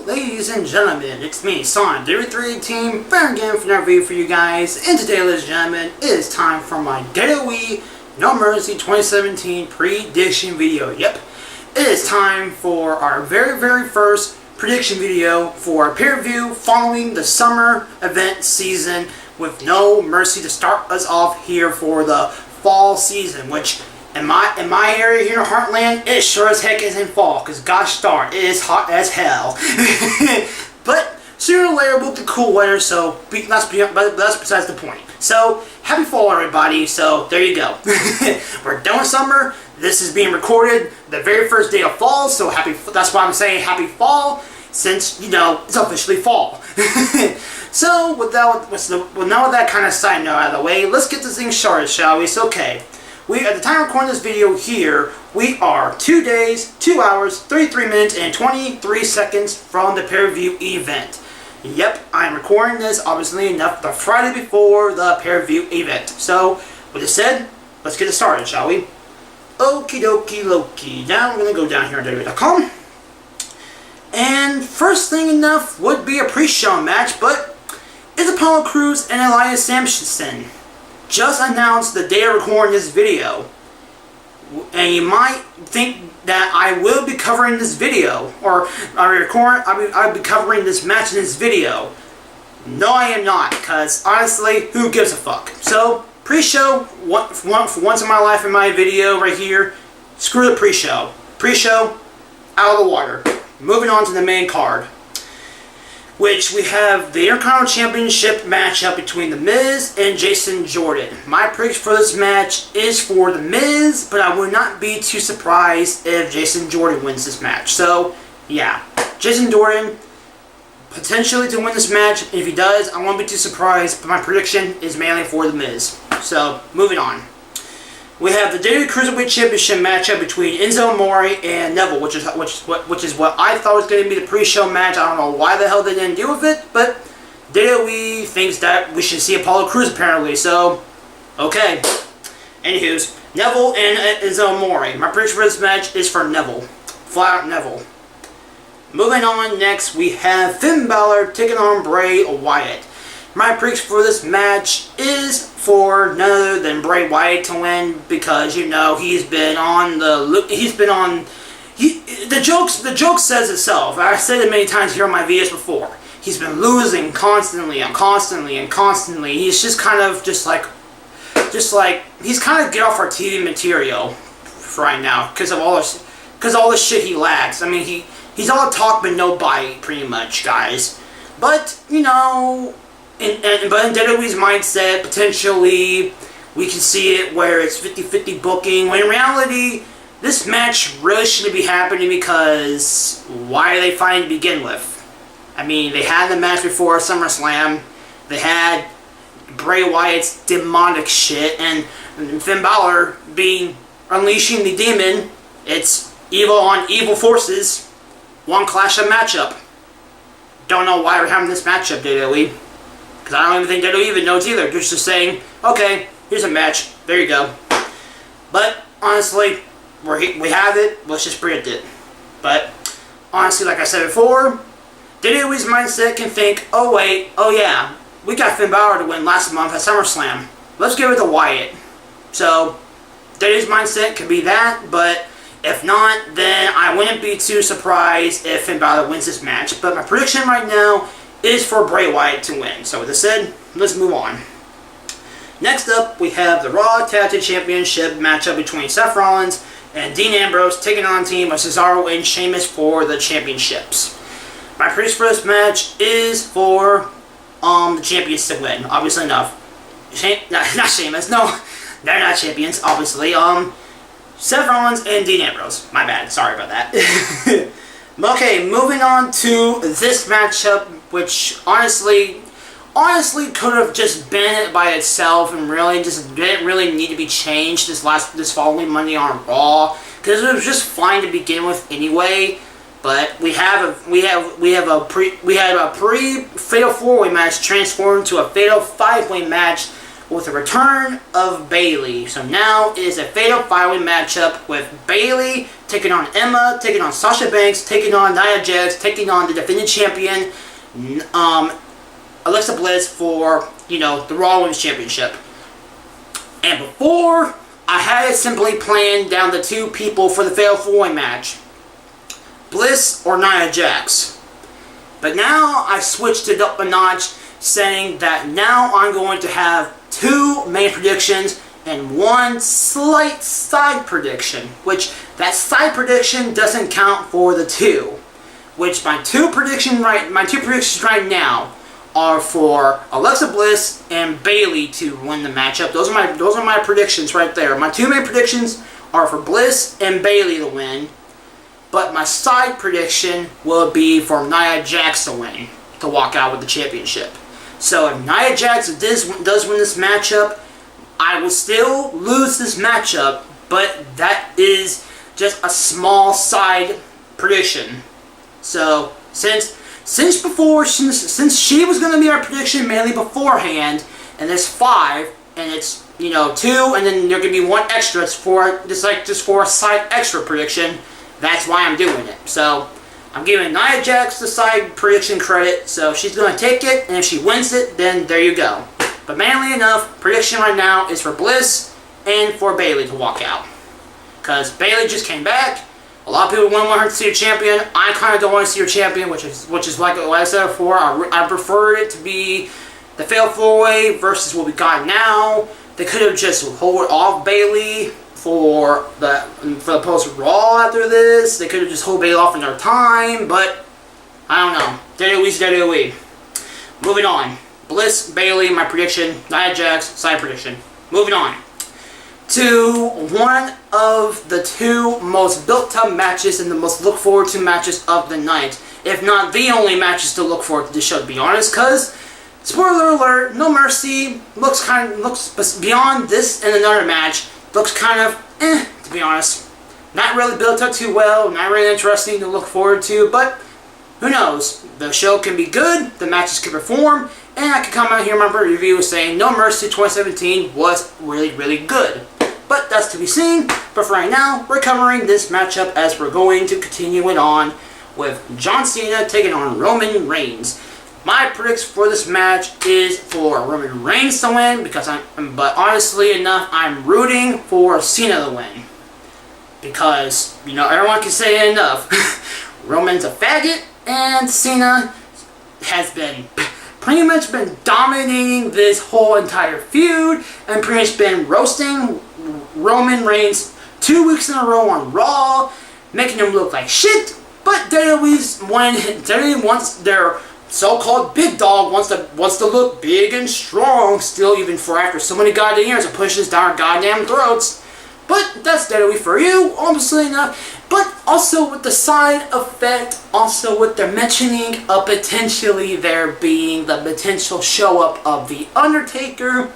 Ladies and gentlemen, it's me, Son, WWE back again for another video for you guys. And today, ladies and gentlemen, it is time for my WWE No Mercy 2017 prediction video. Yep, it is time for our very first prediction video for our pay-per-view following the summer event season with No Mercy to start us off here for the fall season, which in my area here in Heartland, it sure as heck isn't fall, because gosh darn, it is hot as hell. But sooner or later we'll get cool weather, so that's besides the point. So, happy fall everybody, so there you go. We're done with summer, this is being recorded the very first day of fall, so that's why I'm saying happy fall, since, you know, it's officially fall. So, now with that kind of side note out of the way, let's get this thing started, shall we? It's okay. At the time of recording this video here, we are 2 days, 2 hours, 33 minutes, and 23 seconds from the pay-per-view event. Yep, I'm recording this, obviously enough, the Friday before the pay-per-view event. So, with this said, let's get it started, shall we? Okie dokie Loki. Now we're going to go down here on WWE.com. And first thing enough would be a pre-show match, but it's Apollo Crews and Elias Samson. Just announced the day of recording this video, and you might think that I will be covering this video, or I'll be covering this match in this video. No, I am not, because honestly, who gives a fuck? So, pre-show, for once in my life in my video right here, screw the pre-show. Pre-show, out of the water. Moving on to the main card, which we have the Intercontinental Championship matchup between The Miz and Jason Jordan. My prediction for this match is for The Miz, but I would not be too surprised if Jason Jordan wins this match. So, yeah, Jason Jordan potentially to win this match. If he does, I won't be too surprised, but my prediction is mainly for The Miz. So, moving on. We have the WWE Cruiserweight Championship matchup between Enzo Amore and Neville, which is what I thought was going to be the pre-show match. I don't know why the hell they didn't deal with it, but WWE thinks that we should see Apollo Crews apparently. So, okay. Anywho's, Neville and Enzo Amore. My prediction for this match is for Neville, flat out Neville. Moving on, next we have Finn Balor taking on Bray Wyatt. My prediction for this match is for none other than Bray Wyatt to win, because, you know, the joke says itself. I've said it many times here on my videos before. He's been losing constantly. He's just kind of he's kind of get off our TV material right now because of all the shit he lacks. I mean, he's all talk but no bite, pretty much, guys. But, you know, but in WWE's mindset, potentially, we can see it where it's 50-50 booking, when in reality, this match really shouldn't be happening, because why are they fighting to begin with? I mean, they had the match before SummerSlam, they had Bray Wyatt's demonic shit, and Finn Balor unleashing the demon. It's evil on evil forces, one clash of matchup. Don't know why we're having this matchup, WWE. Because I don't even think WWE even knows either. They're just saying, okay, here's a match. There you go. But, honestly, we have it. Let's just predict it. But, honestly, like I said before, WWE's mindset can think, oh wait, oh yeah, we got Finn Balor to win last month at SummerSlam. Let's give it to Wyatt. So, WWE's mindset could be that, but if not, then I wouldn't be too surprised if Finn Balor wins this match. But my prediction right now is for Bray Wyatt to win. So with this said, let's move on. Next up, we have the Raw Tag Team Championship matchup between Seth Rollins and Dean Ambrose taking on Team of Cesaro and Sheamus for the championships. My prediction for this match is for the champions to win. Obviously enough. Not Sheamus, no. They're not champions, obviously. Seth Rollins and Dean Ambrose. My bad, sorry about that. Okay, moving on to this matchup, which honestly could have just been it by itself and really just didn't really need to be changed this following Monday on Raw, because it was just fine to begin with anyway. But we had a pre-Fatal 4-Way match transformed to a Fatal 5-Way match with the return of Bayley. So now it is a fatal five-way matchup with Bayley taking on Emma, taking on Sasha Banks, taking on Nia Jax, taking on the defending champion, Alexa Bliss for, the Raw Women's Championship. And before, I had it simply planned down to two people for the fatal four-way match. Bliss or Nia Jax. But now I switched it up a notch, saying that now I'm going to have two main predictions and one slight side prediction, which that side prediction doesn't count for the two. Which my two predictions right now are for Alexa Bliss and Bayley to win the matchup. Those are my predictions right there. My two main predictions are for Bliss and Bayley to win, but my side prediction will be for Nia Jax to win, to walk out with the championship. So if Nia Jax does win this matchup, I will still lose this matchup, but that is just a small side prediction. So since she was going to be our prediction mainly beforehand, and there's 5, and it's 2, and then there could be 1 extra. It's just for a side extra prediction. That's why I'm doing it. So I'm giving Nia Jax the side prediction credit. So she's going to take it, and if she wins it, then there you go. But mainly enough, prediction right now is for Bliss and for Bayley to walk out, because Bayley just came back. A lot of people want her to see a champion. I kind of don't want to see her champion, which is like what I said before. I prefer it to be the fatal 4-way versus what we got now. They could have just hold off Bayley for the post Raw after this. They could have just hold Bayley off in their time, but I don't know. WWE's WWE. Moving on. Bliss, Bayley, my prediction. Nia Jax, side prediction. Moving on to one of the 2 most built-up matches and the most look-forward-to matches of the night. If not the only matches to look forward to this show, to be honest, because, spoiler alert, No Mercy looks beyond this and another match, looks kind of, to be honest. Not really built up too well, not really interesting to look forward to, but who knows? The show can be good, the matches can perform, and I can come out here in my review saying No Mercy 2017 was really, really good. But that's to be seen. But for right now, we're covering this matchup as we're going to continue it on with John Cena taking on Roman Reigns. My prediction for this match is for Roman Reigns to win, but honestly enough, I'm rooting for Cena to win. Because, everyone can say it enough. Roman's a faggot, and Cena has pretty much been dominating this whole entire feud, and pretty much been roasting Roman Reigns 2 weeks in a row on Raw, making him look like shit. But WWE wants their so-called big dog wants to look big and strong still, even for after so many goddamn years of pushing us down our goddamn throats. But that's WWE for you, obviously enough. But also with the side effect, also with their mentioning of potentially there being the potential show up of The Undertaker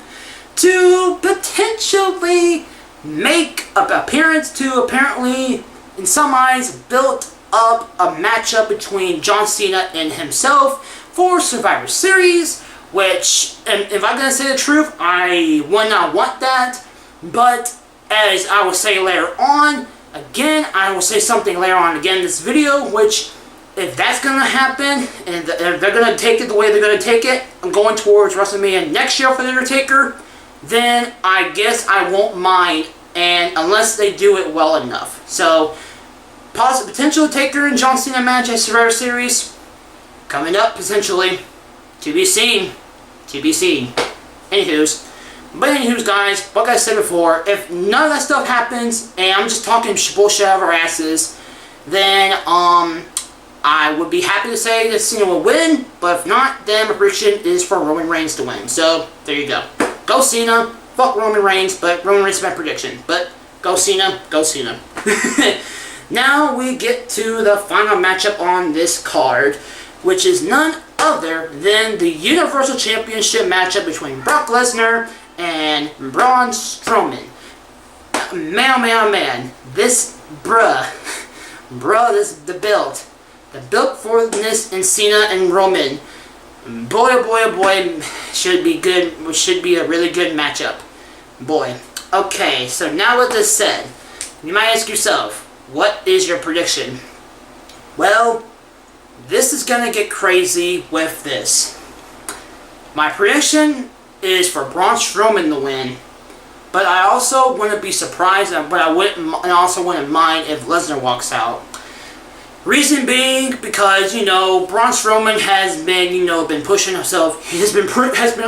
to potentially make an appearance to apparently, in some eyes, built up a matchup between John Cena and himself for Survivor Series, which, and if I'm going to say the truth, I would not want that, but as I will say later on, again, I will say something later on again in this video, which, if that's going to happen, and if they're going to take it the way they're going to take it, I'm going towards WrestleMania next year for The Undertaker, then I guess I won't mind, and unless they do it well enough. So, potential Taker and John Cena match at Survivor Series, coming up potentially, to be seen. Anywho's, guys, like I said before, if none of that stuff happens, and I'm just talking bullshit out of our asses, then, I would be happy to say that Cena will win, but if not, then my prediction is for Roman Reigns to win. So, there you go. Go Cena, fuck Roman Reigns, but Roman Reigns is my prediction. But, go Cena, go Cena. Now we get to the final matchup on this card, which is none other than the Universal Championship matchup between Brock Lesnar and Braun Strowman. Man, oh man, oh man. This, the build for this in Cena and Roman. Boy, oh boy, oh boy, should be good. Should be a really good matchup. Boy. Okay, so now with this said, you might ask yourself, what is your prediction? Well, this is gonna get crazy with this. My prediction is for Braun Strowman to win, but I also wouldn't be surprised, but I also wouldn't mind if Lesnar walks out. Reason being, because Braun Strowman has been pushing himself. He has been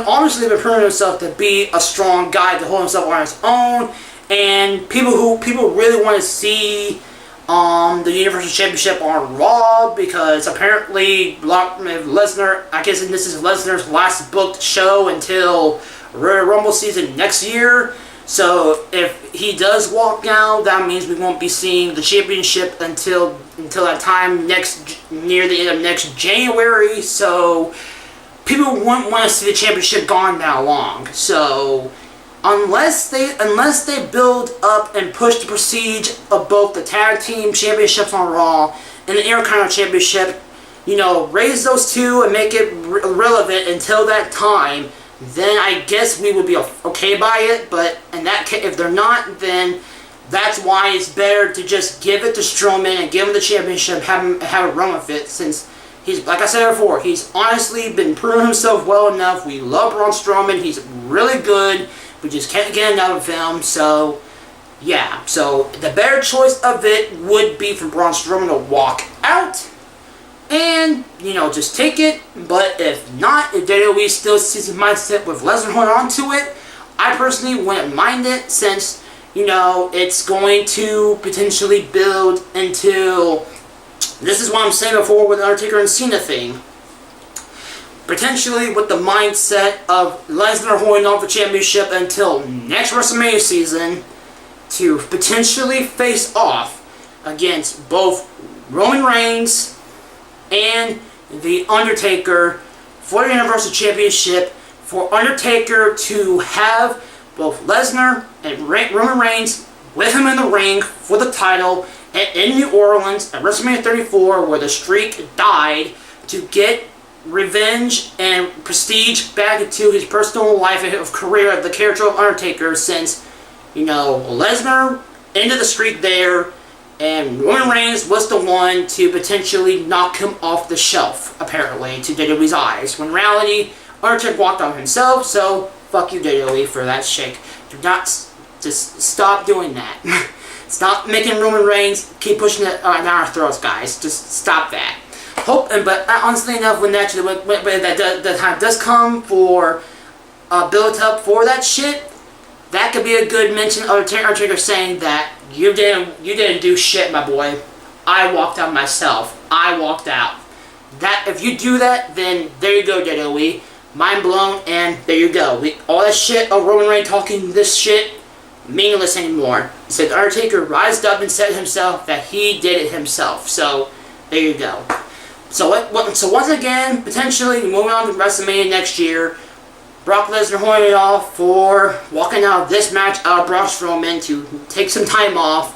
honestly been proving himself to be a strong guy, to hold himself on his own, and people really want to see the Universal Championship on Raw, because apparently Lesnar, I guess this is Lesnar's last booked show until Royal Rumble season next year. So if he does walk out, that means we won't be seeing the championship until that time near the end of next January. So people wouldn't want to see the championship gone that long. So unless they build up and push the prestige of both the tag team championships on Raw and the Intercontinental Championship, raise those two and make it relevant until that time, then I guess we would be okay by it. But in that case, if they're not, then that's why it's better to just give it to Strowman and give him the championship, have a run with it, since he's, like I said before, he's honestly been proving himself well enough. We love Braun Strowman. He's really good. We just can't get enough of him. So, yeah. So, the better choice of it would be for Braun Strowman to walk out and, just take it. But if not, if WWE still sees his mindset with Lesnar holding on to it, I personally wouldn't mind it, since, it's going to potentially build into, this is what I'm saying before with the Undertaker and Cena thing, potentially with the mindset of Lesnar holding on the championship until next WrestleMania season, to potentially face off against both Roman Reigns and The Undertaker for the Universal Championship, for Undertaker to have both Lesnar and Roman Reigns with him in the ring for the title in New Orleans at WrestleMania 34, where the streak died, to get revenge and prestige back into his personal life of career of the character of Undertaker, since, Lesnar ended the streak there, and Roman Reigns was the one to potentially knock him off the shelf, apparently, to WWE's eyes. When in reality, Undertaker walked on himself, so fuck you, WWE, for that shake. Do not, just stop doing that. Stop making Roman Reigns keep pushing it down our throats, guys. Just stop that. But honestly enough, when that time does come for build up for that shit, that could be a good mention of Undertaker saying that you didn't do shit, my boy. I walked out myself. I walked out. That if you do that, then there you go, WWE. Mind blown, and there you go. All that shit of Roman Reigns talking this shit, meaningless anymore. He said Undertaker rised up and said himself that he did it himself. So there you go. So once again, potentially moving on to WrestleMania next year, Brock Lesnar holding it off for walking out of this match out of Braun Strowman to take some time off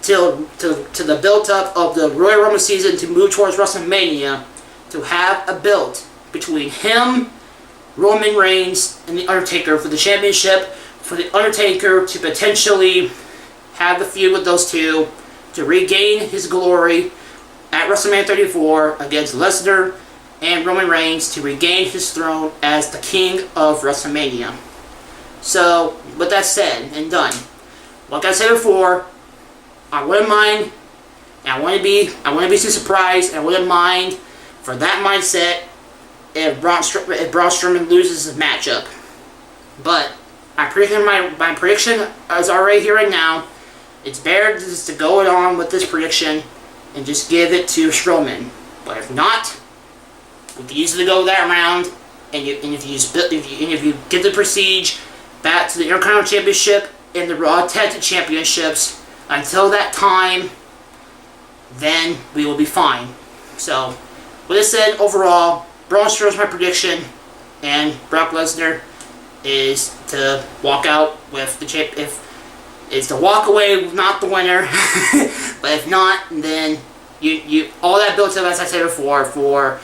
to the build-up of the Royal Rumble season to move towards WrestleMania, to have a build between him, Roman Reigns, and The Undertaker for the championship, for The Undertaker to potentially have the feud with those two, to regain his glory at WrestleMania 34 against Lesnar and Roman Reigns, to regain his throne as the king of WrestleMania. So, with that said and done, like I said before, I wouldn't mind, and I wouldn't be too surprised, and I wouldn't mind for that mindset if Braun Strowman loses his matchup. But my prediction is already here right now. It's better just to go on with this prediction and just give it to Strowman. But if not, we can easily go that round, and if you get the prestige back to the Intercontinental Championship and the Raw Tag Team Championships, until that time, then we will be fine. So, with this said, overall, Braun Strowman's my prediction, and Brock Lesnar is to walk out with the champ. If it's to walk away, not the winner. But if not, then you all that built up, as I said before, for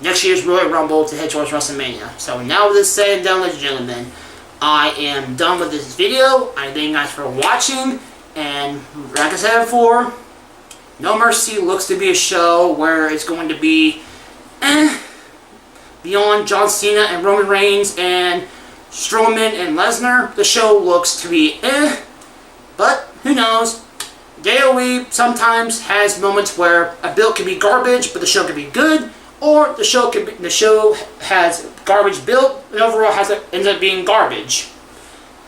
next year's Royal Rumble to head towards WrestleMania. So now with this said and done, ladies and gentlemen, I am done with this video. I thank you guys for watching, and like I said before, No Mercy looks to be a show where it's going to be beyond John Cena and Roman Reigns and Strowman and Lesnar. The show looks to be but who knows? WWE sometimes has moments where a build can be garbage, but the show can be good, or the show has garbage built and overall ends up being garbage.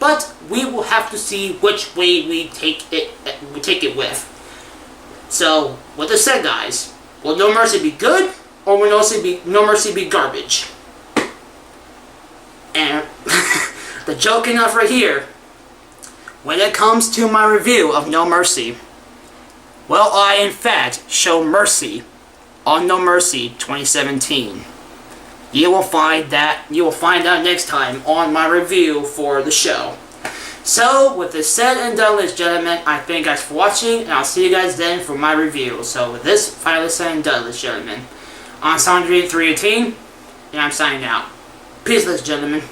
But we will have to see which way we take it with. So, with this said, guys, will No Mercy be good, or will No Mercy be garbage? And the joke enough right here. When it comes to my review of No Mercy, will I in fact show mercy on No Mercy 2017? You will find out next time on my review for the show. So, with this said and done, ladies and gentlemen, I thank you guys for watching, and I'll see you guys then for my review. So, with this finally said and done, ladies and gentlemen, I'm Sandri318, and I'm signing out. Peace, ladies and gentlemen.